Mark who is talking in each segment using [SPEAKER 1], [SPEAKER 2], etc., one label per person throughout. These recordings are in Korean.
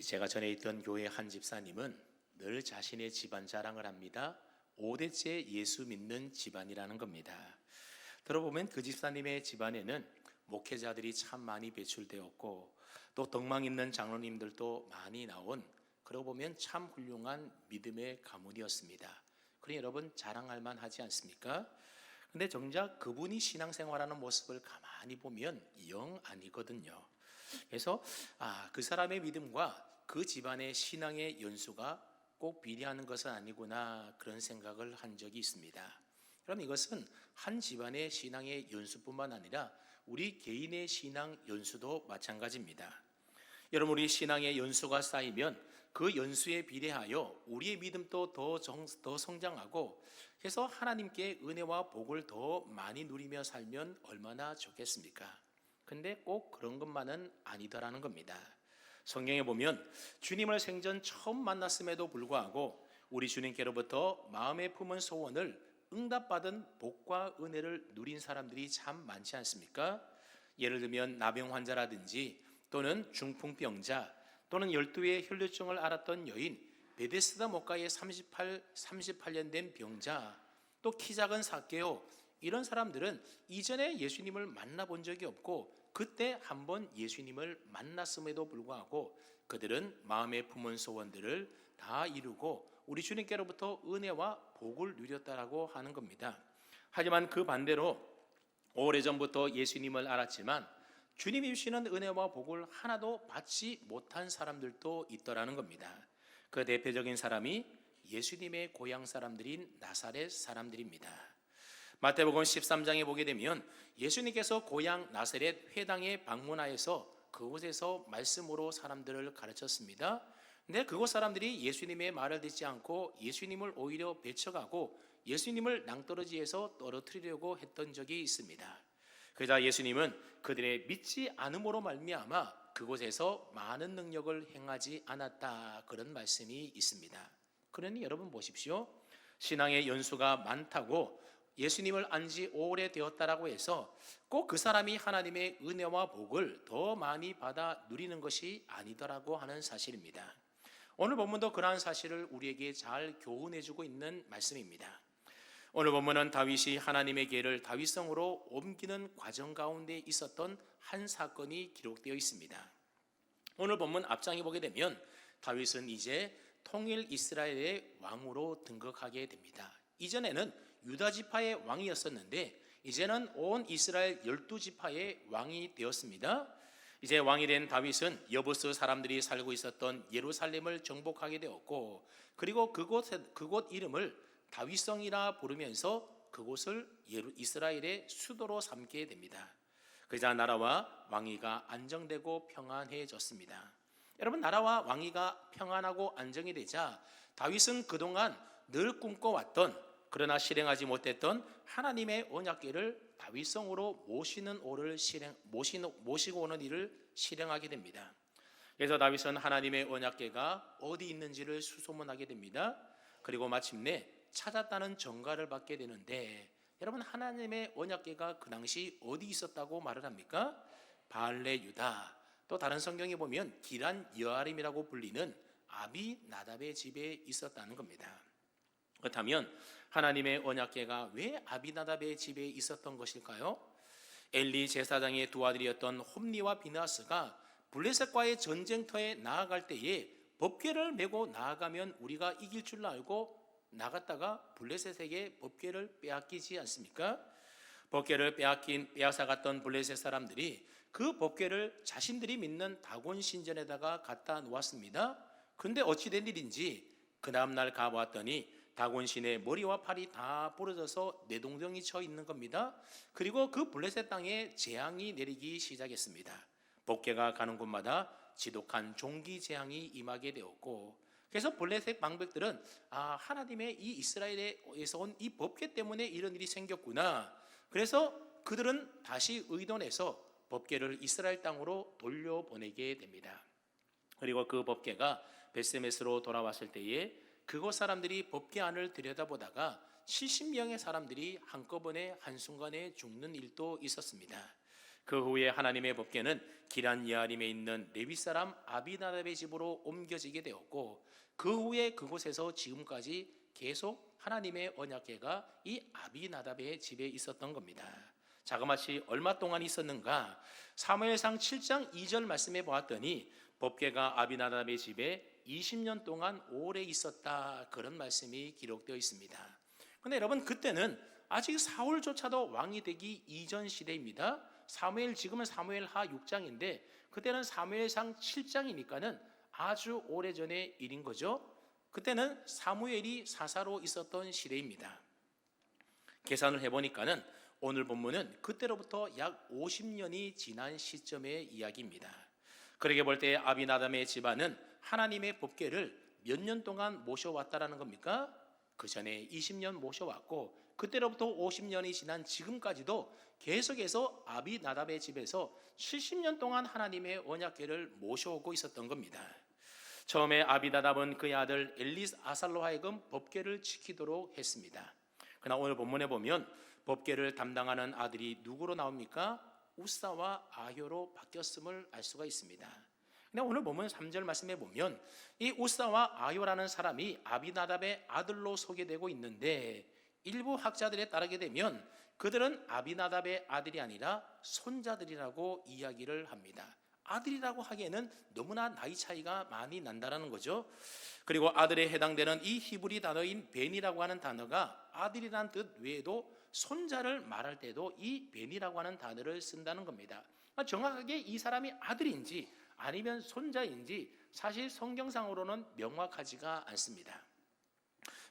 [SPEAKER 1] 제가 전에 있던 교회 한 집사님은 늘 자신의 집안 자랑을 합니다. 5대째 예수 믿는 집안이라는 겁니다. 들어보면 그 집사님의 집안에는 목회자들이 참 많이 배출되었고 또 덕망 있는 장로님들도 많이 나온, 그러고 보면 참 훌륭한 믿음의 가문이었습니다. 그러니 여러분 자랑할 만하지 않습니까? 근데 정작 그분이 신앙생활하는 모습을 가만히 보면 영 아니거든요. 그래서 그 사람의 믿음과 그 집안의 신앙의 연수가 꼭 비례하는 것은 아니구나, 그런 생각을 한 적이 있습니다. 그럼 이것은 한 집안의 신앙의 연수뿐만 아니라 우리 개인의 신앙 연수도 마찬가지입니다. 여러분, 우리 신앙의 연수가 쌓이면 그 연수에 비례하여 우리의 믿음도 더 성장하고, 그래서 하나님께 은혜와 복을 더 많이 누리며 살면 얼마나 좋겠습니까? 근데 꼭 그런 것만은 아니더라는 겁니다. 성경에 보면 주님을 생전 처음 만났음에도 불구하고 우리 주님께로부터 마음에 품은 소원을 응답받은 복과 은혜를 누린 사람들이 참 많지 않습니까? 예를 들면 나병 환자라든지 또는 중풍병자 또는 12의 혈류증을 앓았던 여인, 베데스다 목가에 38년 된 병자, 또 키 작은 삭개오, 이런 사람들은 이전에 예수님을 만나본 적이 없고 그때 한번 예수님을 만났음에도 불구하고 그들은 마음에 품은 소원들을 다 이루고 우리 주님께로부터 은혜와 복을 누렸다라고 하는 겁니다. 하지만 그 반대로 오래전부터 예수님을 알았지만 주님이 주시는 은혜와 복을 하나도 받지 못한 사람들도 있더라는 겁니다. 그 대표적인 사람이 예수님의 고향 사람들인 나사렛 사람들입니다. 마태복음 13장에 보게 되면 예수님께서 고향 나사렛 회당에 방문하여서 그곳에서 말씀으로 사람들을 가르쳤습니다. 근데 그곳 사람들이 예수님의 말을 듣지 않고 예수님을 오히려 배척하고 예수님을 낭떠러지에서 떨어뜨리려고 했던 적이 있습니다. 그러자 예수님은 그들의 믿지 않음으로 말미암아 그곳에서 많은 능력을 행하지 않았다, 그런 말씀이 있습니다. 그러니 여러분 보십시오. 신앙의 연수가 많다고 예수님을 안 지 오래되었다라고 해서 꼭 그 사람이 하나님의 은혜와 복을 더 많이 받아 누리는 것이 아니더라고 하는 사실입니다. 오늘 본문도 그러한 사실을 우리에게 잘 교훈해주고 있는 말씀입니다. 오늘 본문은 다윗이 하나님의 계를 다윗성으로 옮기는 과정 가운데 있었던 한 사건이 기록되어 있습니다. 오늘 본문 앞장에 보게 되면 다윗은 이제 통일 이스라엘의 왕으로 등극하게 됩니다. 이전에는 유다 지파의 왕이었었는데 이제는 온 이스라엘 12지파의 왕이 되었습니다. 이제 왕이 된 다윗은 여부스 사람들이 살고 있었던 예루살렘을 정복하게 되었고, 그리고 그곳 이름을 다윗성이라 부르면서 그곳을 이스라엘의 수도로 삼게 됩니다. 그러자 나라와 왕위가 안정되고 평안해졌습니다. 여러분, 나라와 왕위가 평안하고 안정이 되자 다윗은 그동안 늘 꿈꿔왔던, 그러나 실행하지 못했던 하나님의 언약궤를 다윗성으로 모시고 오는 일을 실행하게 됩니다. 그래서 다윗은 하나님의 언약궤가 어디 있는지를 수소문하게 됩니다. 그리고 마침내 찾았다는 전가를 받게 되는데, 여러분, 하나님의 언약궤가 그 당시 어디 있었다고 말을 합니까? 바알레 유다, 또 다른 성경에 보면 기란 여아림이라고 불리는 아비나답의 집에 있었다는 겁니다. 그렇다면 하나님의 언약궤가 왜 아비나답의 집에 있었던 것일까요? 엘리 제사장의 두 아들이었던 홈리와 비나스가 블레셋과의 전쟁터에 나아갈 때에 법궤를 메고 나아가면 우리가 이길 줄 알고 나갔다가 블레셋에게 법궤를 빼앗기지 않습니까? 법궤를 빼앗아갔던 블레셋 사람들이 그 법궤를 자신들이 믿는 다곤 신전에다가 갖다 놓았습니다. 그런데 어찌 된 일인지 그 다음날 가보았더니 다곤 신의 머리와 팔이 다 부러져서 내동댕이 쳐 있는 겁니다. 그리고 그 블레셋 땅에 재앙이 내리기 시작했습니다. 법궤가 가는 곳마다 지독한 종기 재앙이 임하게 되었고, 그래서 블레셋 방백들은 하나님의 이 이스라엘에서 온 이 법궤 때문에 이런 일이 생겼구나. 그래서 그들은 다시 의논해서 법궤를 이스라엘 땅으로 돌려보내게 됩니다. 그리고 그 법궤가 베스메스로 돌아왔을 때에 그곳 사람들이 법궤 안을 들여다보다가 70명의 사람들이 한꺼번에 한순간에 죽는 일도 있었습니다. 그 후에 하나님의 법궤는 기란 여아림에 있는 레위 사람 아비나답의 집으로 옮겨지게 되었고, 그 후에 그곳에서 지금까지 계속 하나님의 언약궤가 이 아비나답의 집에 있었던 겁니다. 자그마치 얼마 동안 있었는가? 사무엘상 7장 2절 말씀에 보았더니 법궤가 아비나답의 집에 20년 동안 오래 있었다, 그런 말씀이 기록되어 있습니다. 그런데 여러분, 그때는 아직 사울조차도 왕이 되기 이전 시대입니다. 사무엘, 지금은 사무엘하 6장인데 그때는 사무엘상 7장이니까는 아주 오래전의 일인 거죠. 그때는 사무엘이 사사로 있었던 시대입니다. 계산을 해보니까는 오늘 본문은 그때로부터 약 50년이 지난 시점의 이야기입니다. 그렇게 볼 때 아비나답의 집안은 하나님의 법궤를 몇 년 동안 모셔왔다라는 겁니까? 그 전에 20년 모셔왔고, 그때로부터 50년이 지난 지금까지도 계속해서 아비나답의 집에서 70년 동안 하나님의 언약궤를 모셔오고 있었던 겁니다. 처음에 아비나답은 그의 아들 엘리아살로 하여금 법궤를 지키도록 했습니다. 그러나 오늘 본문에 보면 법궤를 담당하는 아들이 누구로 나옵니까? 우사와 아효로 바뀌었음을 알 수가 있습니다. 근데 오늘 보면 3절 말씀에 보면 이 우사와 아효라는 사람이 아비나답의 아들로 소개되고 있는데, 일부 학자들에 따르게 되면 그들은 아비나답의 아들이 아니라 손자들이라고 이야기를 합니다. 아들이라고 하기에는 너무나 나이 차이가 많이 난다는 거죠. 그리고 아들에 해당되는 이 히브리 단어인 벤이라고 하는 단어가 아들이란 뜻 외에도 손자를 말할 때도 이 벤이라고 하는 단어를 쓴다는 겁니다. 정확하게 이 사람이 아들인지 아니면 손자인지 사실 성경상으로는 명확하지가 않습니다.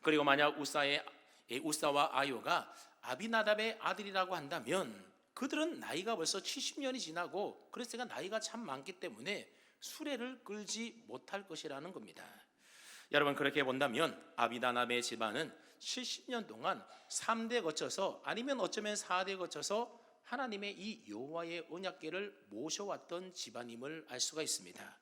[SPEAKER 1] 그리고 만약 우사와 아효가 아비나답의 아들이라고 한다면 그들은 나이가 벌써 70년이 지나고 그래서 나이가 참 많기 때문에 수레를 끌지 못할 것이라는 겁니다. 여러분, 그렇게 본다면 아비나답의 집안은 70년 동안 3대 거쳐서, 아니면 어쩌면 4대 거쳐서 하나님의 이 여호와의 언약궤를 모셔왔던 집안임을 알 수가 있습니다.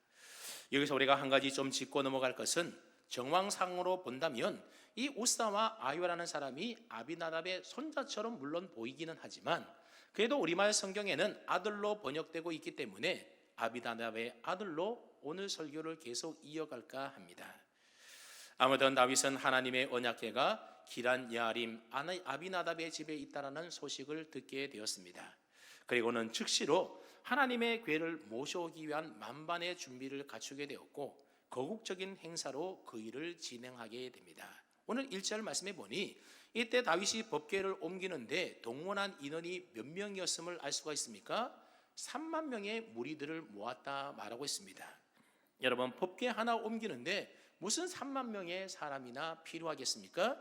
[SPEAKER 1] 여기서 우리가 한 가지 좀 짚고 넘어갈 것은, 정황상으로 본다면 이 우사와 아효라는 사람이 아비나답의 손자처럼 물론 보이기는 하지만 그래도 우리말 성경에는 아들로 번역되고 있기 때문에 아비나답의 아들로 오늘 설교를 계속 이어갈까 합니다. 아무튼 다윗은 하나님의 언약궤가 기란 여아림 아비나답의 집에 있다라는 소식을 듣게 되었습니다. 그리고는 즉시로 하나님의 궤를 모셔오기 위한 만반의 준비를 갖추게 되었고, 거국적인 행사로 그 일을 진행하게 됩니다. 오늘 1절 말씀해 보니 이때 다윗이 법궤를 옮기는데 동원한 인원이 몇 명이었음을 알 수가 있습니까? 3만 명의 무리들을 모았다 말하고 있습니다. 여러분, 법궤 하나 옮기는데 무슨 3만 명의 사람이나 필요하겠습니까?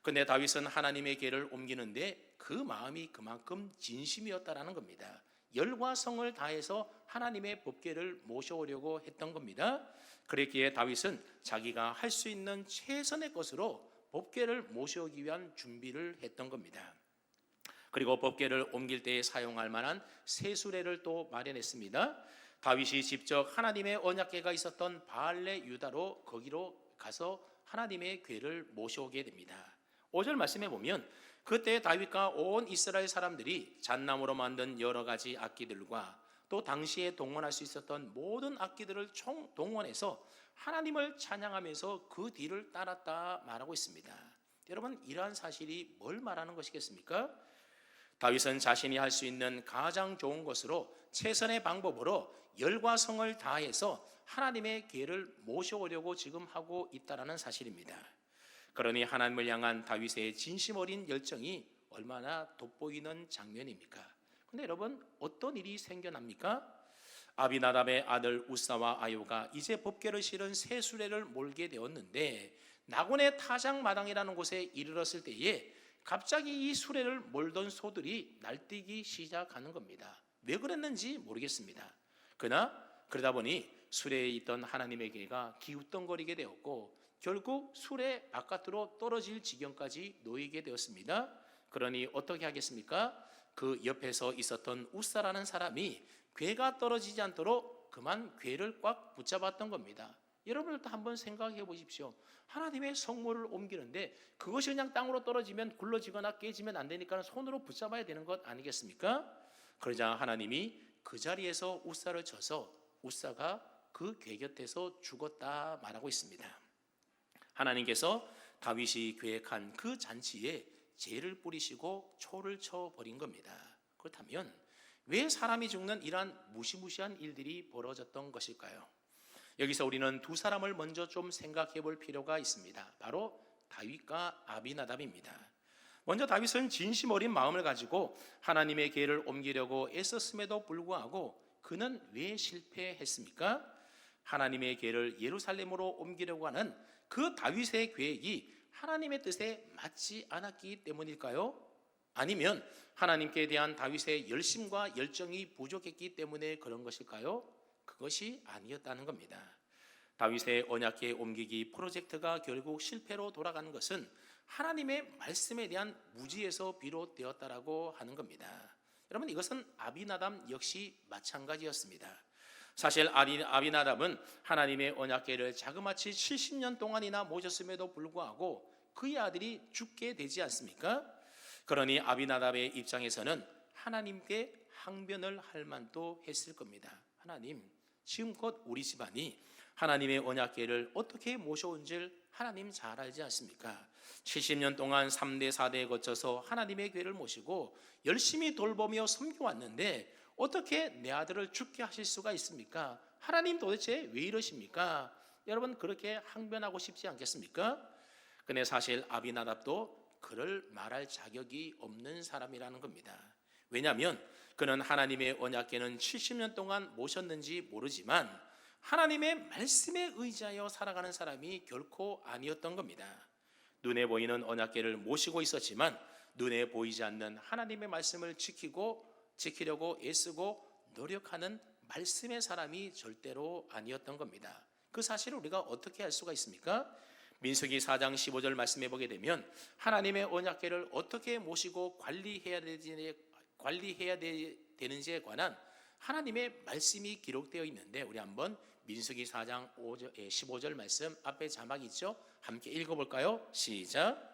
[SPEAKER 1] 근데 다윗은 하나님의 궤를 옮기는데 그 마음이 그만큼 진심이었다라는 겁니다. 열과 성을 다해서 하나님의 법궤를 모셔오려고 했던 겁니다. 그랬기에 다윗은 자기가 할 수 있는 최선의 것으로 법궤를 모셔오기 위한 준비를 했던 겁니다. 그리고 법궤를 옮길 때에 사용할 만한 새 수레를 또 마련했습니다. 다윗이 직접 하나님의 언약궤가 있었던 바알레 유다로 거기로 가서 하나님의 궤를 모셔오게 됩니다. 5절 말씀에 보면 그때 다윗과 온 이스라엘 사람들이 잣나무로 만든 여러 가지 악기들과 또 당시에 동원할 수 있었던 모든 악기들을 총동원해서 하나님을 찬양하면서 그 뒤를 따랐다 말하고 있습니다. 여러분, 이러한 사실이 뭘 말하는 것이겠습니까? 다윗은 자신이 할 수 있는 가장 좋은 것으로 최선의 방법으로 열과 성을 다해서 하나님의 궤를 모셔오려고 지금 하고 있다는 사실입니다. 그러니 하나님을 향한 다윗의 진심 어린 열정이 얼마나 돋보이는 장면입니까? 근데 여러분, 어떤 일이 생겨납니까? 아비나답의 아들 우사와 아효가 이제 법궤를 실은 새 수레를 몰게 되었는데, 나곤의 타작마당이라는 곳에 이르렀을 때에 갑자기 이 수레를 몰던 소들이 날뛰기 시작하는 겁니다. 왜 그랬는지 모르겠습니다. 그러다 보니 수레에 있던 하나님의 궤가 기웃덩거리게 되었고 결국 수레 바깥으로 떨어질 지경까지 놓이게 되었습니다. 그러니 어떻게 하겠습니까? 그 옆에서 있었던 우사라는 사람이 궤가 떨어지지 않도록 그만 궤를 꽉 붙잡았던 겁니다. 여러분들도 한번 생각해 보십시오. 하나님의 성물을 옮기는데 그것이 그냥 땅으로 떨어지면 굴러지거나 깨지면 안 되니까 손으로 붙잡아야 되는 것 아니겠습니까? 그러자 하나님이 그 자리에서 우사를 쳐서 우사가 그 궤 곁에서 죽었다 말하고 있습니다. 하나님께서 다윗이 계획한 그 잔치에 재를 뿌리시고 초를 쳐버린 겁니다. 그렇다면 왜 사람이 죽는 이러한 무시무시한 일들이 벌어졌던 것일까요? 여기서 우리는 두 사람을 먼저 좀 생각해 볼 필요가 있습니다. 바로 다윗과 아비나답입니다. 먼저 다윗은 진심 어린 마음을 가지고 하나님의 궤를 옮기려고 애썼음에도 불구하고 그는 왜 실패했습니까? 하나님의 궤를 예루살렘으로 옮기려고 하는 그 다윗의 계획이 하나님의 뜻에 맞지 않았기 때문일까요? 아니면 하나님께 대한 다윗의 열심과 열정이 부족했기 때문에 그런 것일까요? 그것이 아니었다는 겁니다. 다윗의 언약궤 옮기기 프로젝트가 결국 실패로 돌아가는 것은 하나님의 말씀에 대한 무지에서 비롯되었다라고 하는 겁니다. 여러분, 이것은 아비나답 역시 마찬가지였습니다. 사실 아비나답은 하나님의 언약궤를 자그마치 70년 동안이나 모셨음에도 불구하고 그의 아들이 죽게 되지 않습니까? 그러니 아비나답의 입장에서는 하나님께 항변을 할 만도 했을 겁니다. 하나님, 지금껏 우리 집안이 하나님의 언약궤를 어떻게 모셔온 줄 하나님 잘 알지 않습니까? 70년 동안 3대 4대에 거쳐서 하나님의 궤를 모시고 열심히 돌보며 섬겨왔는데 어떻게 내 아들을 죽게 하실 수가 있습니까? 하나님 도대체 왜 이러십니까? 여러분, 그렇게 항변하고 싶지 않겠습니까? 근데 사실 아비나답도 그를 말할 자격이 없는 사람이라는 겁니다. 왜냐하면 그는 하나님의 언약궤는 70년 동안 모셨는지 모르지만 하나님의 말씀에 의지하여 살아가는 사람이 결코 아니었던 겁니다. 눈에 보이는 언약궤를 모시고 있었지만 눈에 보이지 않는 하나님의 말씀을 지키려고 애쓰고 노력하는 말씀의 사람이 절대로 아니었던 겁니다. 그 사실을 우리가 어떻게 알 수가 있습니까? 민수기 4장 15절 말씀해 보게 되면 하나님의 언약궤를 어떻게 모시고 관리해야 되는지에 관한 하나님의 말씀이 기록되어 있는데, 우리 한번 민수기 4장 15절 말씀 앞에 자막 있죠? 함께 읽어볼까요? 시작.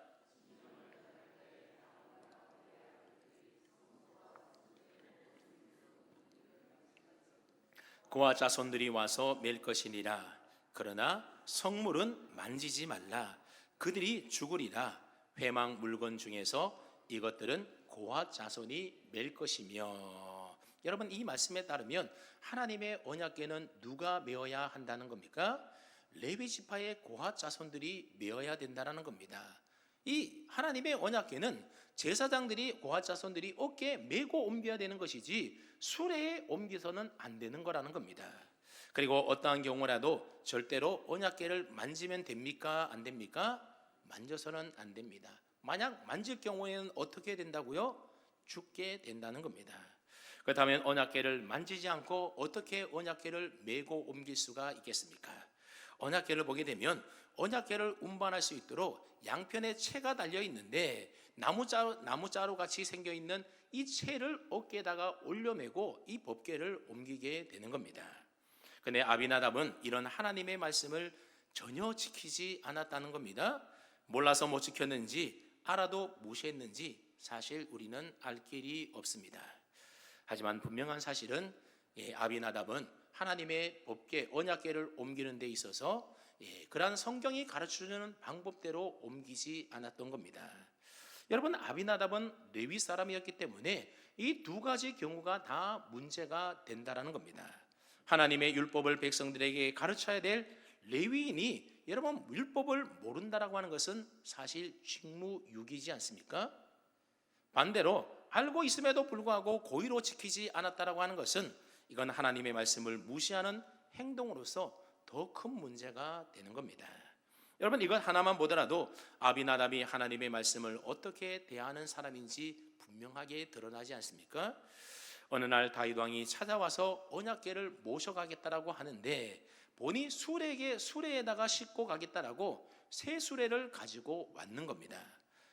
[SPEAKER 1] 그와 자손들이 와서 맬 것이니라. 그러나 성물은 만지지 말라. 그들이 죽으리라. 회막 물건 중에서 이것들은 고아 자손이 맬 것이며. 여러분, 이 말씀에 따르면 하나님의 언약궤는 누가 메어야 한다는 겁니까? 레위 지파의 고아 자손들이 메어야 된다는 겁니다. 이 하나님의 언약궤는 제사장들이 고아 자손들이 어깨에 메고 옮겨야 되는 것이지 수레에 옮겨서는 안 되는 거라는 겁니다. 그리고 어떠한 경우라도 절대로 언약궤를 만지면 됩니까? 안 됩니까? 만져서는 안 됩니다. 만약 만질 경우에는 어떻게 된다고요? 죽게 된다는 겁니다. 그렇다면 언약궤를 만지지 않고 어떻게 언약궤를 메고 옮길 수가 있겠습니까? 언약궤를 보게 되면 언약궤를 운반할 수 있도록 양편에 채가 달려 있는데 나무자루 같이 생겨 있는 이 채를 어깨에다가 올려매고 이 법궤를 옮기게 되는 겁니다. 근데 아비나답은 이런 하나님의 말씀을 전혀 지키지 않았다는 겁니다. 몰라서 못 지켰는지 알아도 무시했는지 사실 우리는 알 길이 없습니다. 하지만 분명한 사실은 아비나답은 하나님의 법궤 언약궤를 옮기는 데 있어서 그러한 성경이 가르쳐주는 방법대로 옮기지 않았던 겁니다. 여러분, 아비나답은 레위 사람이었기 때문에 이 두 가지 경우가 다 문제가 된다라는 겁니다. 하나님의 율법을 백성들에게 가르쳐야 될 레위인이 여러분 율법을 모른다라고 하는 것은 사실 직무유기지 않습니까? 반대로 알고 있음에도 불구하고 고의로 지키지 않았다라고 하는 것은 이건 하나님의 말씀을 무시하는 행동으로서 더 큰 문제가 되는 겁니다. 여러분, 이것 하나만 보더라도 아비나답이 하나님의 말씀을 어떻게 대하는 사람인지 분명하게 드러나지 않습니까? 어느 날 다윗 왕이 찾아와서 언약궤를 모셔가겠다라고 하는데 보니 수레에다가 싣고 가겠다라고 새 수레를 가지고 왔는 겁니다.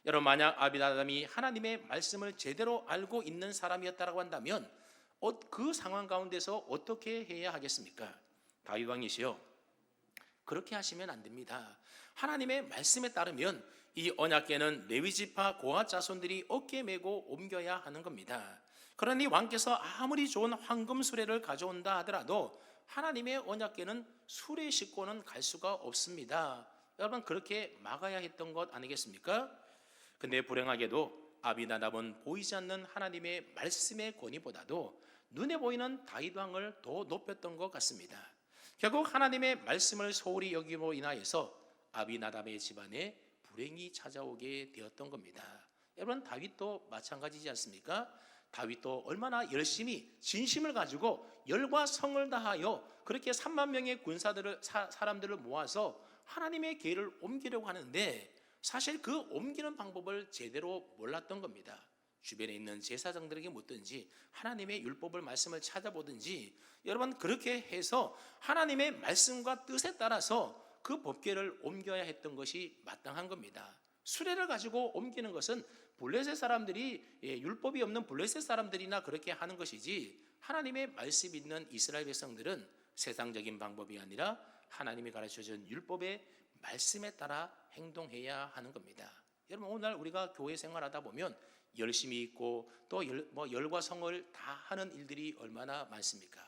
[SPEAKER 1] 여러분, 만약 아비나답이 하나님의 말씀을 제대로 알고 있는 사람이었다라고 한다면 그 상황 가운데서 어떻게 해야 하겠습니까? 다윗 왕이시여, 그렇게 하시면 안 됩니다. 하나님의 말씀에 따르면 이 언약궤는 레위 지파 고아 자손들이 어깨에 메고 옮겨야 하는 겁니다. 그러니 왕께서 아무리 좋은 황금 수레를 가져온다 하더라도 하나님의 언약궤는 수레 싣고는 갈 수가 없습니다. 여러분, 그렇게 막아야 했던 것 아니겠습니까? 근데 불행하게도 아비나답은 보이지 않는 하나님의 말씀의 권위보다도 눈에 보이는 다윗 왕을 더 높였던 것 같습니다. 결국 하나님의 말씀을 소홀히 여김으로 인하여서 아비나답의 집안에 불행이 찾아오게 되었던 겁니다. 여러분, 다윗도 마찬가지지 않습니까? 다윗도 얼마나 열심히 진심을 가지고 열과 성을 다하여 그렇게 3만 명의 사람들을 모아서 하나님의 궤를 옮기려고 하는데 사실 그 옮기는 방법을 제대로 몰랐던 겁니다. 주변에 있는 제사장들에게 묻든지 하나님의 율법을 말씀을 찾아보든지, 여러분, 그렇게 해서 하나님의 말씀과 뜻에 따라서 그 법궤를 옮겨야 했던 것이 마땅한 겁니다. 수레를 가지고 옮기는 것은 블레셋 사람들이, 율법이 없는 블레셋 사람들이나 그렇게 하는 것이지, 하나님의 말씀이 있는 이스라엘 백성들은 세상적인 방법이 아니라 하나님이 가르쳐준 율법의 말씀에 따라 행동해야 하는 겁니다. 여러분, 오늘 우리가 교회 생활하다 보면 열심히 있고 또 열과 성을 다 하는 일들이 얼마나 많습니까?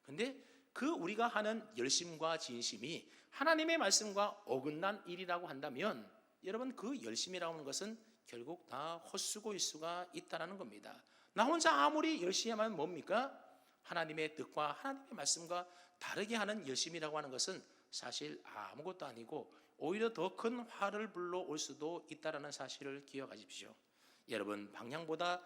[SPEAKER 1] 근데 그 우리가 하는 열심과 진심이 하나님의 말씀과 어긋난 일이라고 한다면 여러분, 그 열심이라고 하는 것은 결국 다 헛수고일 수가 있다는 겁니다. 나 혼자 아무리 열심히 하면 뭡니까? 하나님의 뜻과 하나님의 말씀과 다르게 하는 열심이라고 하는 것은 사실 아무것도 아니고 오히려 더 큰 화를 불러올 수도 있다는 사실을 기억하십시오. 여러분, 방향보다,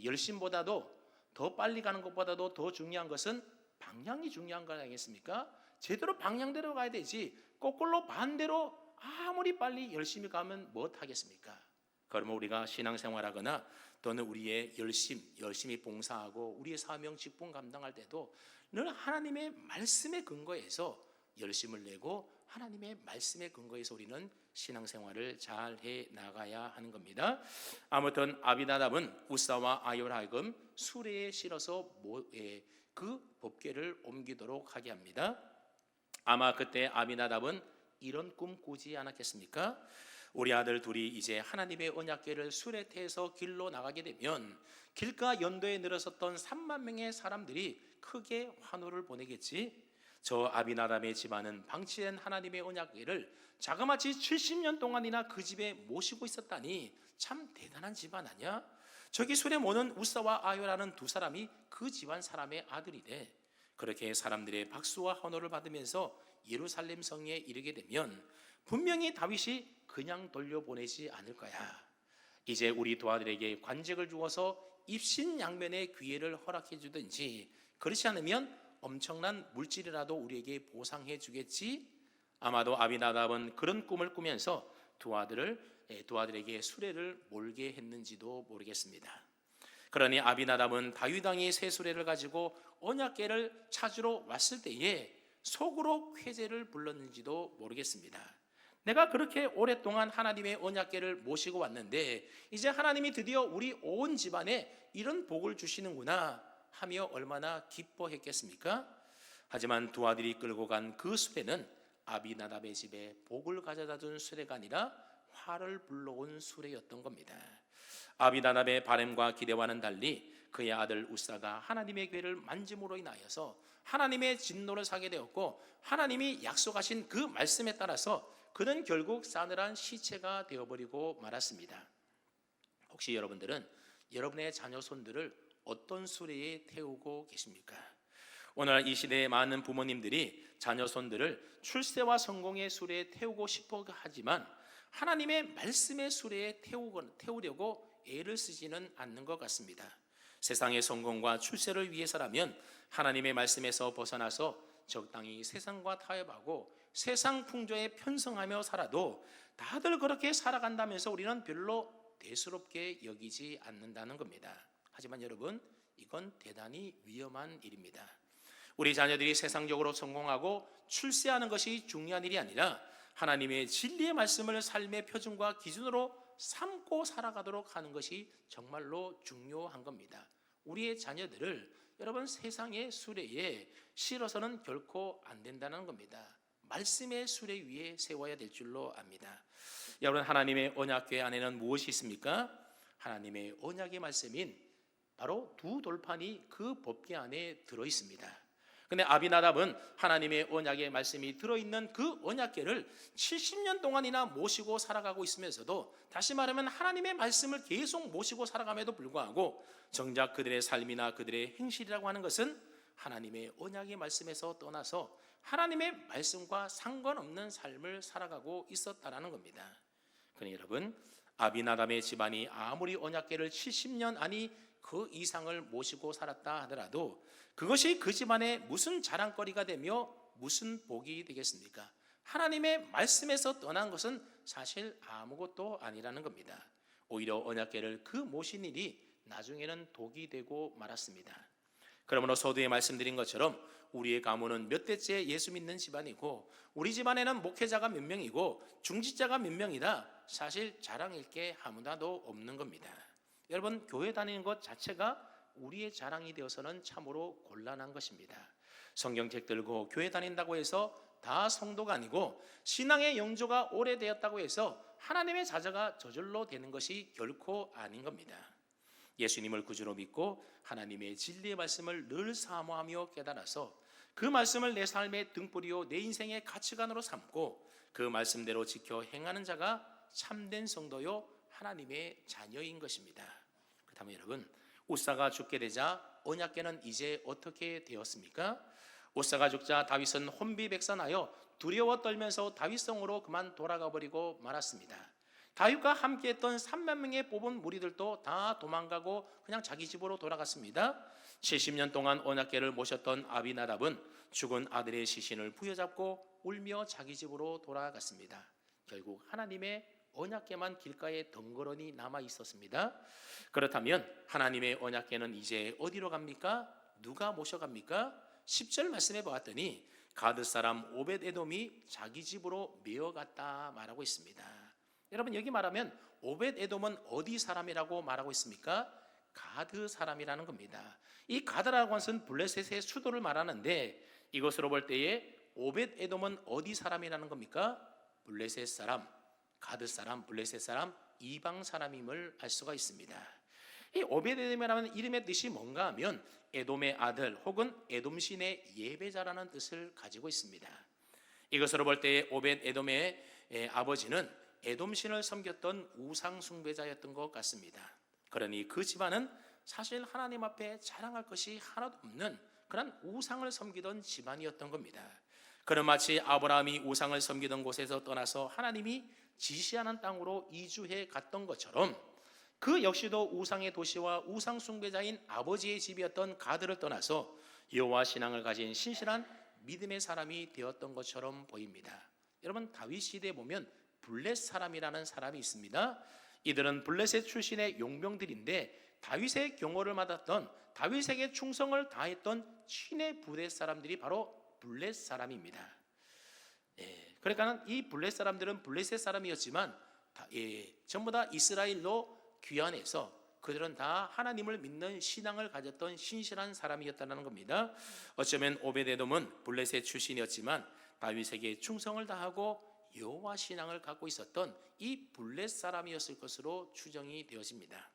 [SPEAKER 1] 열심보다도 더 빨리 가는 것보다도 더 중요한 것은 방향이 중요한 거 아니겠습니까? 제대로 방향대로 가야 되지 거꾸로 반대로 아무리 빨리 열심히 가면 못하겠습니까? 그러면 우리가 신앙생활하거나 또는 우리의 열심히 봉사하고 우리의 사명 직분 감당할 때도 늘 하나님의 말씀에 근거해서 열심을 내고 하나님의 말씀에 근거해서 우리는 신앙생활을 잘 해 나가야 하는 겁니다. 아무튼 아비나답은 우사와 아이오라 하여금 수레에 실어서 그 법궤를 옮기도록 하게 합니다. 아마 그때 아비나답은 이런 꿈 꾸지 않았겠습니까? 우리 아들 둘이 이제 하나님의 언약궤를 수레 태에서 길로 나가게 되면 길가 연도에 늘어섰던 3만 명의 사람들이 크게 환호를 보내겠지. 저 아비나답의 집안은 방치된 하나님의 언약궤를 자그마치 70년 동안이나 그 집에 모시고 있었다니 참 대단한 집안 아니야? 저기 수레 모는 우사와 아요라는 두 사람이 그 집안 사람의 아들이래. 그렇게 사람들의 박수와 환호를 받으면서 예루살렘 성에 이르게 되면 분명히 다윗이 그냥 돌려보내지 않을 거야. 이제 우리 두 아들에게 관직을 주어서 입신양면의 기회를 허락해 주든지, 그렇지 않으면 엄청난 물질이라도 우리에게 보상해 주겠지. 아마도 아비나답은 그런 꿈을 꾸면서 두 아들에게 수레를 몰게 했는지도 모르겠습니다. 그러니 아비나답은 다윗 왕이 새 수레를 가지고 언약궤를 찾으러 왔을 때에 속으로 쾌재를 불렀는지도 모르겠습니다. 내가 그렇게 오랫동안 하나님의 언약궤를 모시고 왔는데 이제 하나님이 드디어 우리 온 집안에 이런 복을 주시는구나 하며 얼마나 기뻐했겠습니까? 하지만 두 아들이 끌고 간 그 수레는 아비나답의 집에 복을 가져다 준 수레가 아니라 화를 불러온 수레였던 겁니다. 아비나답의 바람과 기대와는 달리 그의 아들 우사가 하나님의 궤를 만짐으로 인하여서 하나님의 진노를 사게 되었고, 하나님이 약속하신 그 말씀에 따라서 그는 결국 싸늘한 시체가 되어버리고 말았습니다. 혹시 여러분들은 여러분의 자녀 손들을 어떤 수레에 태우고 계십니까? 오늘 이 시대의 많은 부모님들이 자녀 손들을 출세와 성공의 수레에 태우고 싶어 하지만 하나님의 말씀의 수레에 태우려고 애를 쓰지는 않는 것 같습니다. 세상의 성공과 출세를 위해서라면 하나님의 말씀에서 벗어나서 적당히 세상과 타협하고 세상 풍조에 편성하며 살아도 다들 그렇게 살아간다면서 우리는 별로 대수롭게 여기지 않는다는 겁니다. 하지만 여러분, 이건 대단히 위험한 일입니다. 우리 자녀들이 세상적으로 성공하고 출세하는 것이 중요한 일이 아니라 하나님의 진리의 말씀을 삶의 표준과 기준으로 삼고 살아가도록 하는 것이 정말로 중요한 겁니다. 우리의 자녀들을 여러분 세상의 수레에 실어서는 결코 안 된다는 겁니다. 말씀의 수레 위에 세워야 될 줄로 압니다. 여러분, 하나님의 언약궤 안에는 무엇이 있습니까? 하나님의 언약의 말씀인 바로 두 돌판이 그 법궤 안에 들어 있습니다. 근데 아비나답은 하나님의 언약의 말씀이 들어있는 그 언약궤를 70년 동안이나 모시고 살아가고 있으면서도, 다시 말하면 하나님의 말씀을 계속 모시고 살아감에도 불구하고 정작 그들의 삶이나 그들의 행실이라고 하는 것은 하나님의 언약의 말씀에서 떠나서 하나님의 말씀과 상관없는 삶을 살아가고 있었다라는 겁니다. 그러니 여러분, 아비나답의 집안이 아무리 언약궤를 70년 아니 그 이상을 모시고 살았다 하더라도 그것이 그 집안의 무슨 자랑거리가 되며 무슨 복이 되겠습니까? 하나님의 말씀에서 떠난 것은 사실 아무것도 아니라는 겁니다. 오히려 언약궤를 그 모신 일이 나중에는 독이 되고 말았습니다. 그러므로 서두에 말씀드린 것처럼 우리의 가문은 몇 대째 예수 믿는 집안이고 우리 집안에는 목회자가 몇 명이고 중직자가 몇 명이다, 사실 자랑일 게 아무나도 없는 겁니다. 여러분, 교회 다니는 것 자체가 우리의 자랑이 되어서는 참으로 곤란한 것입니다. 성경책 들고 교회 다닌다고 해서 다 성도가 아니고 신앙의 영조가 오래되었다고 해서 하나님의 자녀가 저절로 되는 것이 결코 아닌 겁니다. 예수님을 구주로 믿고 하나님의 진리의 말씀을 늘 사모하며 깨달아서 그 말씀을 내 삶의 등불이요 내 인생의 가치관으로 삼고 그 말씀대로 지켜 행하는 자가 참된 성도요 하나님의 자녀인 것입니다. 그렇다면 여러분, 우사가 죽게 되자 언약궤는 이제 어떻게 되었습니까? 우사가 죽자 다윗은 혼비백산하여 두려워 떨면서 다윗성으로 그만 돌아가 버리고 말았습니다. 다윗과 함께했던 3만 명의 뽑은 무리들도 다 도망가고 그냥 자기 집으로 돌아갔습니다. 70년 동안 언약궤를 모셨던 아비나답은 죽은 아들의 시신을 부여잡고 울며 자기 집으로 돌아갔습니다. 결국 하나님의 언약궤만 길가에 덩그러니 남아 있었습니다. 그렇다면 하나님의 언약궤는 이제 어디로 갑니까? 누가 모셔갑니까? 10절 말씀해 보았더니 가드 사람 오벳에돔이 자기 집으로 메어갔다 말하고 있습니다. 여러분, 여기 말하면 오벳에돔은 어디 사람이라고 말하고 있습니까? 가드 사람이라는 겁니다. 이 가드라고 하는 것은 블레셋의 수도를 말하는데, 이것으로 볼 때에 오벳에돔은 어디 사람이라는 겁니까? 블레셋 사람, 가드 사람, 블레셋 사람, 이방 사람임을 알 수가 있습니다. 이 오벳에돔이라는 이름의 뜻이 뭔가 하면 에돔의 아들 혹은 에돔 신의 예배자라는 뜻을 가지고 있습니다. 이것으로 볼 때 오벳에돔의 아버지는 에돔 신을 섬겼던 우상 숭배자였던 것 같습니다. 그러니 그 집안은 사실 하나님 앞에 자랑할 것이 하나도 없는 그런 우상을 섬기던 집안이었던 겁니다. 그는 마치 아브라함이 우상을 섬기던 곳에서 떠나서 하나님이 지시하는 땅으로 이주해 갔던 것처럼 그 역시도 우상의 도시와 우상 숭배자인 아버지의 집이었던 가드를 떠나서 여호와 신앙을 가진 신실한 믿음의 사람이 되었던 것처럼 보입니다. 여러분, 다윗 시대에 보면 블렛 사람이라는 사람이 있습니다. 이들은 블레셋 출신의 용병들인데 다윗의 경호를 맡았던, 다윗에게 충성을 다했던 친의 부대 사람들이 바로 블렛 사람입니다. 그러니까 이 블렛 사람들은 블레셋 사람이었지만 전부 다 이스라엘로 귀환해서 그들은 다 하나님을 믿는 신앙을 가졌던 신실한 사람이었다는 겁니다. 어쩌면 오벳에돔은 블레셋 출신이었지만 다윗에게 충성을 다하고 여호와 신앙을 갖고 있었던 이 블렛 사람이었을 것으로 추정이 되어집니다.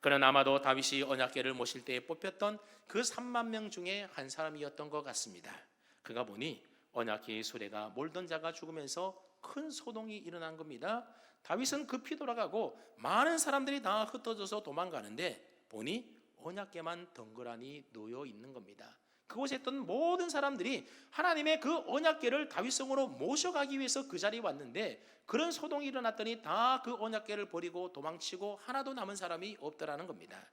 [SPEAKER 1] 그는 아마도 다윗이 언약궤를 모실 때에 뽑혔던 그 3만 명 중에 한 사람이었던 것 같습니다. 그가 보니 언약궤의 수레가 몰던 자가 죽으면서 큰 소동이 일어난 겁니다. 다윗은 급히 돌아가고 많은 사람들이 다 흩어져서 도망가는데 보니 언약궤만 덩그러니 놓여 있는 겁니다. 그곳에 있던 모든 사람들이 하나님의 그 언약궤를 다윗성으로 모셔가기 위해서 그 자리에 왔는데 그런 소동이 일어났더니 다 그 언약궤를 버리고 도망치고 하나도 남은 사람이 없더라는 겁니다.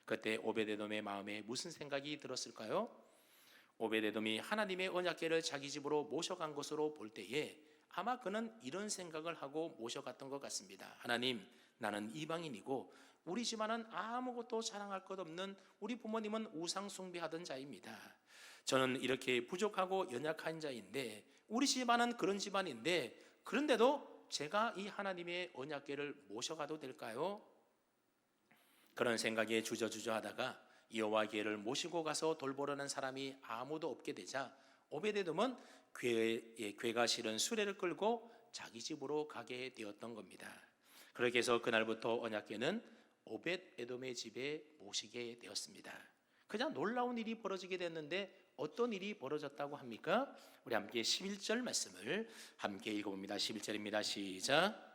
[SPEAKER 1] 그때 오벳에돔의 마음에 무슨 생각이 들었을까요? 오벳에돔이 하나님의 언약궤를 자기 집으로 모셔간 것으로 볼 때에 아마 그는 이런 생각을 하고 모셔갔던 것 같습니다. 하나님, 나는 이방인이고 우리 집안은 아무것도 자랑할 것 없는, 우리 부모님은 우상 숭배하던 자입니다. 저는 이렇게 부족하고 연약한 자인데 우리 집안은 그런 집안인데 그런데도 제가 이 하나님의 언약궤를 모셔가도 될까요? 그런 생각에 주저주저하다가 여호와 궤를 모시고 가서 돌보려는 사람이 아무도 없게 되자 오벳에돔은 궤가 실은 수레를 끌고 자기 집으로 가게 되었던 겁니다. 그렇게 해서 그날부터 언약궤는 오벳 에돔의 집에 모시게 되었습니다. 그냥 놀라운 일이 벌어지게 됐는데 어떤 일이 벌어졌다고 합니까? 우리 함께 11절 말씀을 함께 읽어봅니다. 11절입니다. 시작.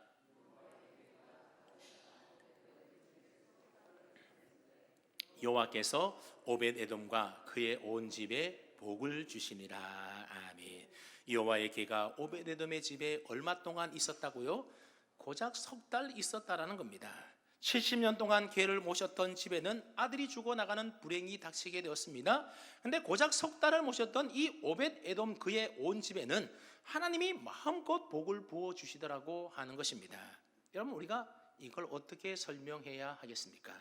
[SPEAKER 1] 여호와께서 오벳 에돔과 그의 온 집에 복을 주시니라. 아멘. 여호와의 개가 오벳 에돔의 집에 얼마 동안 있었다고요? 고작 석 달 있었다라는 겁니다. 70년 동안 개를 모셨던 집에는 아들이 죽어나가는 불행이 닥치게 되었습니다. 근데 고작 석 달을 모셨던 이 오벳 에돔 그의 온 집에는 하나님이 마음껏 복을 부어 주시더라고 하는 것입니다. 여러분, 우리가 이걸 어떻게 설명해야 하겠습니까?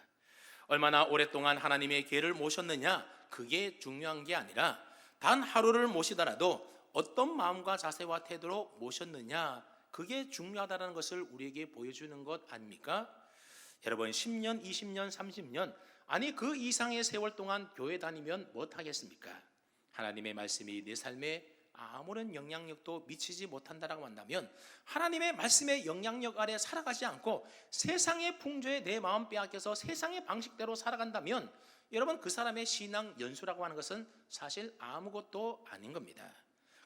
[SPEAKER 1] 얼마나 오랫동안 하나님의 개를 모셨느냐, 그게 중요한 게 아니라 단 하루를 모시더라도 어떤 마음과 자세와 태도로 모셨느냐, 그게 중요하다는 것을 우리에게 보여주는 것 아닙니까? 여러분, 10년, 20년, 30년 아니 그 이상의 세월 동안 교회 다니면 못하겠습니까? 하나님의 말씀이 내 삶에 아무런 영향력도 미치지 못한다라고 한다면, 하나님의 말씀의 영향력 아래 살아가지 않고 세상의 풍조에 내 마음 빼앗겨서 세상의 방식대로 살아간다면, 여러분, 그 사람의 신앙 연수라고 하는 것은 사실 아무것도 아닌 겁니다.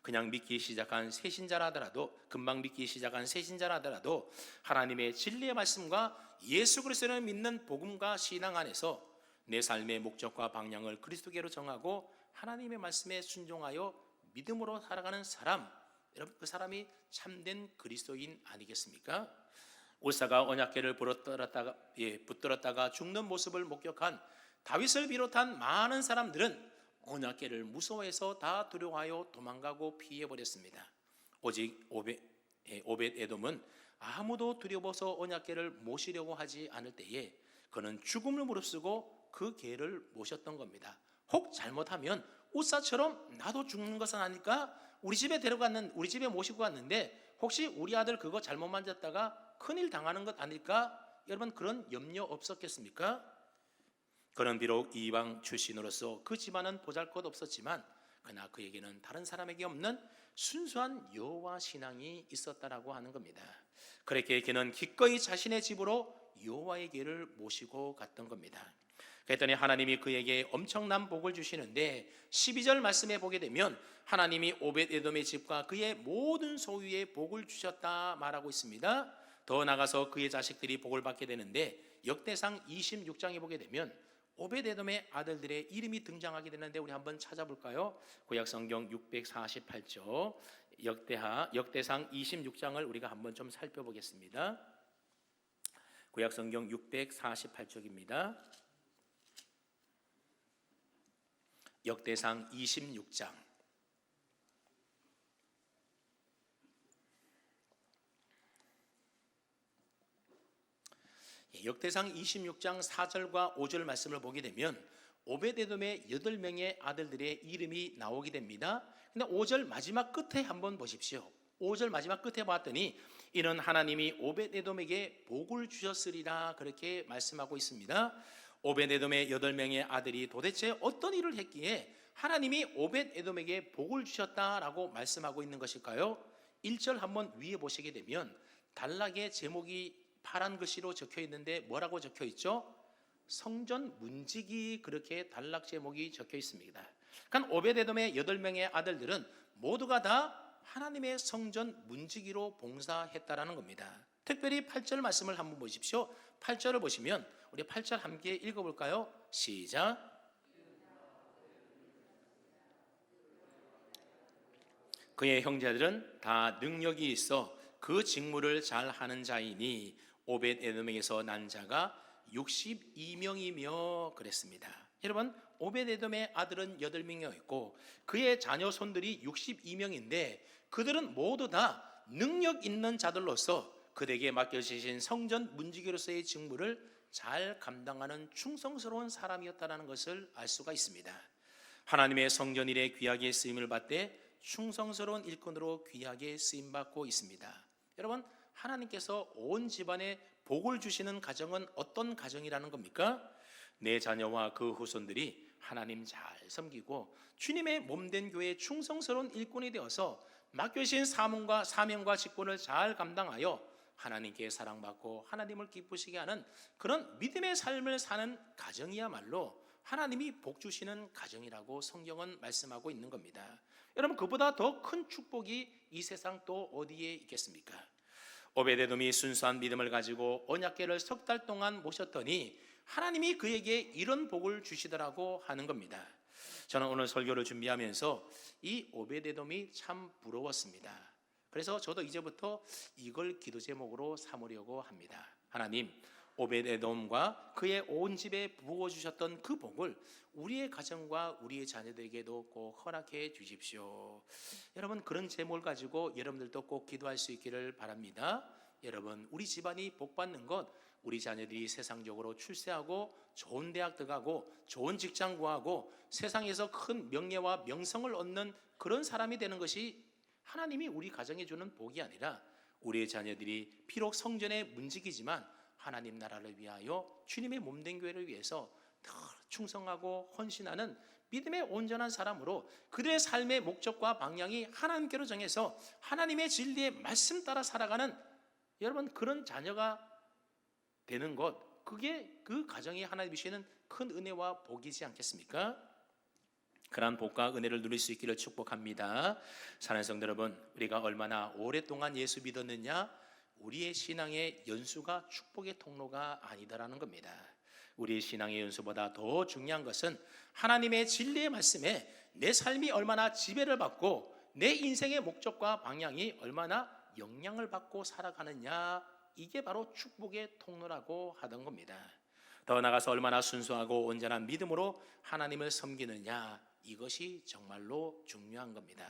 [SPEAKER 1] 그냥 믿기 시작한 새신자라 하더라도, 금방 믿기 시작한 새신자라 하더라도 하나님의 진리의 말씀과 예수 그리스도를 믿는 복음과 신앙 안에서 내 삶의 목적과 방향을 그리스도께로 정하고 하나님의 말씀에 순종하여 믿음으로 살아가는 사람, 여러분, 그 사람이 참된 그리스도인 아니겠습니까? 울사가 언약궤를 붙들었다가 죽는 모습을 목격한 다윗을 비롯한 많은 사람들은 언약궤를 무서워해서 다 두려워하여 도망가고 피해버렸습니다. 오직 오벳 에돔은 아무도 두려워서 언약궤를 모시려고 하지 않을 때에 그는 죽음을 무릅쓰고 그 궤를 모셨던 겁니다. 혹 잘못하면 웃사처럼 나도 죽는 것은 아닐까? 우리 집에 모시고 갔는데 혹시 우리 아들 그거 잘못 만졌다가 큰일 당하는 것 아닐까? 여러분, 그런 염려 없었겠습니까? 그는 비록 이방 출신으로서 그 집안은 보잘것없었지만 그러나 그에게는 다른 사람에게 없는 순수한 여호와 신앙이 있었다라고 하는 겁니다. 그렇게 그는 기꺼이 자신의 집으로 여호와의 궤를 모시고 갔던 겁니다. 그랬더니 하나님이 그에게 엄청난 복을 주시는데 12절 말씀에 보게 되면 하나님이 오벳 에돔의 집과 그의 모든 소유에 복을 주셨다 말하고 있습니다. 더 나아가서 그의 자식들이 복을 받게 되는데 역대상 26장에 보게 되면 오벳 에돔의 아들들의 이름이 등장하게 되는데 우리 한번 찾아볼까요? 구약성경 648쪽 역대상 26장을 우리가 한번 좀 살펴보겠습니다. 구약성경 648쪽입니다. 역대상 26장. 역대상 26장 4절과 5절 말씀을 보게 되면 오벳 에돔의 8명의 아들들의 이름이 나오게 됩니다. 근데 5절 마지막 끝에 한번 보십시오. 5절 마지막 끝에 봤더니 이는 하나님이 오벳 에돔에게 복을 주셨으리라 그렇게 말씀하고 있습니다. 오벳 에돔의 8명의 아들이 도대체 어떤 일을 했기에 하나님이 오벳 에돔에게 복을 주셨다라고 말씀하고 있는 것일까요? 1절 한번 위에 보시게 되면 단락의 제목이 파란 글씨로 적혀 있는데 뭐라고 적혀 있죠? 성전 문지기, 그렇게 단락 제목이 적혀 있습니다. 그러니까 오벳 에돔의 8명의 아들들은 모두가 다 하나님의 성전 문지기로 봉사했다라는 겁니다. 특별히 8절 말씀을 한번 보십시오. 8절을 보시면 우리 8절 함께 읽어볼까요? 시작. 그의 형제들은 다 능력이 있어 그 직무를 잘 하는 자이니 오벳 에돔에게서 난 자가 62명이며 그랬습니다. 여러분, 오벳 에돔의 아들은 8명이었고 그의 자녀 손들이 62명인데 그들은 모두 다 능력 있는 자들로서 그들에게 맡겨주신 성전 문지기로서의 직무를 잘 감당하는 충성스러운 사람이었다는 것을 알 수가 있습니다. 하나님의 성전 일에 귀하게 쓰임을 받되 충성스러운 일꾼으로 귀하게 쓰임받고 있습니다. 여러분, 하나님께서 온 집안에 복을 주시는 가정은 어떤 가정이라는 겁니까? 내 자녀와 그 후손들이 하나님 잘 섬기고 주님의 몸된 교회에 충성스러운 일꾼이 되어서 맡겨진 사명과 직분을 잘 감당하여 하나님께 사랑받고 하나님을 기쁘시게 하는 그런 믿음의 삶을 사는 가정이야말로 하나님이 복 주시는 가정이라고 성경은 말씀하고 있는 겁니다. 여러분, 그보다 더 큰 축복이 이 세상 또 어디에 있겠습니까? 오베데돔이 순수한 믿음을 가지고 언약궤를 석 달 동안 모셨더니 하나님이 그에게 이런 복을 주시더라고 하는 겁니다. 저는 오늘 설교를 준비하면서 이 오베데돔이 참 부러웠습니다. 그래서 저도 이제부터 이걸 기도 제목으로 삼으려고 합니다. 하나님, 오베데돔과 그의 온 집에 부어주셨던 그 복을 우리의 가정과 우리의 자녀들에게도 꼭 허락해 주십시오. 여러분, 그런 제목을 가지고 여러분들도 꼭 기도할 수 있기를 바랍니다. 여러분, 우리 집안이 복받는 것, 우리 자녀들이 세상적으로 출세하고 좋은 대학 들어가고 좋은 직장 구하고 세상에서 큰 명예와 명성을 얻는 그런 사람이 되는 것이 하나님이 우리 가정에 주는 복이 아니라 우리의 자녀들이 비록 성전에 문지기지만 하나님 나라를 위하여 주님의 몸된 교회를 위해서 더 충성하고 헌신하는 믿음의 온전한 사람으로 그들의 삶의 목적과 방향이 하나님께로 정해서 하나님의 진리의 말씀 따라 살아가는 여러분, 그런 자녀가 되는 것, 그게 그 가정이 하나님이 주시는 큰 은혜와 복이지 않겠습니까? 그러한 복과 은혜를 누릴 수 있기를 축복합니다. 사랑하는 성도 여러분, 우리가 얼마나 오랫동안 예수 믿었느냐, 우리의 신앙의 연수가 축복의 통로가 아니다라는 겁니다. 우리의 신앙의 연수보다 더 중요한 것은 하나님의 진리의 말씀에 내 삶이 얼마나 지배를 받고 내 인생의 목적과 방향이 얼마나 영향을 받고 살아가느냐, 이게 바로 축복의 통로라고 하던 겁니다. 더 나아가서 얼마나 순수하고 온전한 믿음으로 하나님을 섬기느냐, 이것이 정말로 중요한 겁니다.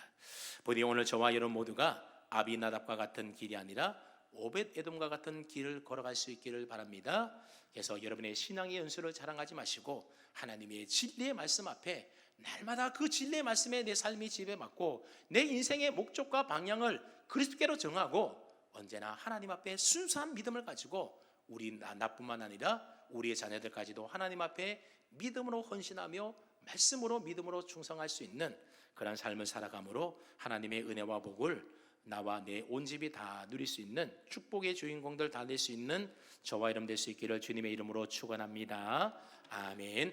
[SPEAKER 1] 부디 오늘 저와 여러분 모두가 아비나답과 같은 길이 아니라 오벳에돔과 같은 길을 걸어갈 수 있기를 바랍니다. 그래서 여러분의 신앙의 연수를 자랑하지 마시고 하나님의 진리의 말씀 앞에 날마다 그 진리의 말씀에 내 삶이 지배받고 내 인생의 목적과 방향을 그리스도께로 정하고 언제나 하나님 앞에 순수한 믿음을 가지고 우리 나뿐만 아니라 우리의 자녀들까지도 하나님 앞에 믿음으로 헌신하며 말씀으로 믿음으로 충성할 수 있는 그런 삶을 살아감으로 하나님의 은혜와 복을 나와 내 온 집이 다 누릴 수 있는 축복의 주인공들 다 될 수 있는 저와 여러분 될 수 있기를 주님의 이름으로 축원합니다. 아멘.